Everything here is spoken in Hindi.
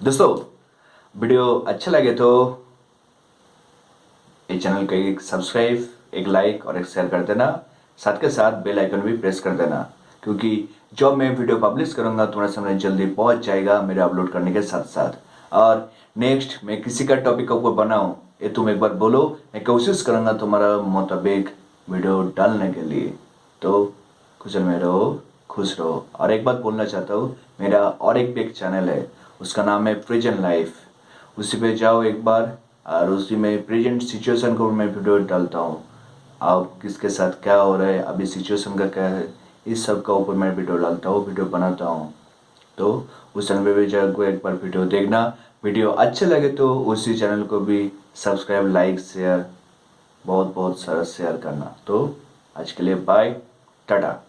दोस्तों, वीडियो अच्छा लगे तो इस चैनल को एक सब्सक्राइब, एक लाइक और एक शेयर कर देना। साथ के साथ बेल आइकन भी प्रेस कर देना, क्योंकि जब मैं वीडियो पब्लिश करूंगा तुम्हारे सामने जल्दी पहुंच जाएगा मेरे अपलोड करने के साथ साथ। और नेक्स्ट मैं किसी का टॉपिक के ऊपर बनाऊं, ये तुम एक बार बोलो, मैं कोशिश करूंगा तुम्हारा मुताबिक वीडियो डालने के लिए। तो कुशल में रहो, खुश रहो। और एक बात बोलना चाहता हूँ, मेरा और एक चैनल है, उसका नाम है प्रेजेंट लाइफ। उसी पे जाओ एक बार, और उसी में प्रेजेंट सिचुएशन को मैं वीडियो डालता हूँ। आप किसके साथ क्या हो रहा है, अभी सिचुएशन का क्या है, इस सब का ऊपर मैं वीडियो डालता हूँ, वीडियो बनाता हूँ। तो उस चैनल पे भी जाकर एक बार वीडियो देखना। वीडियो अच्छे लगे तो उसी चैनल को भी सब्सक्राइब, लाइक, शेयर, बहुत बहुत सारा शेयर करना। तो आज के लिए बाय, टाटा।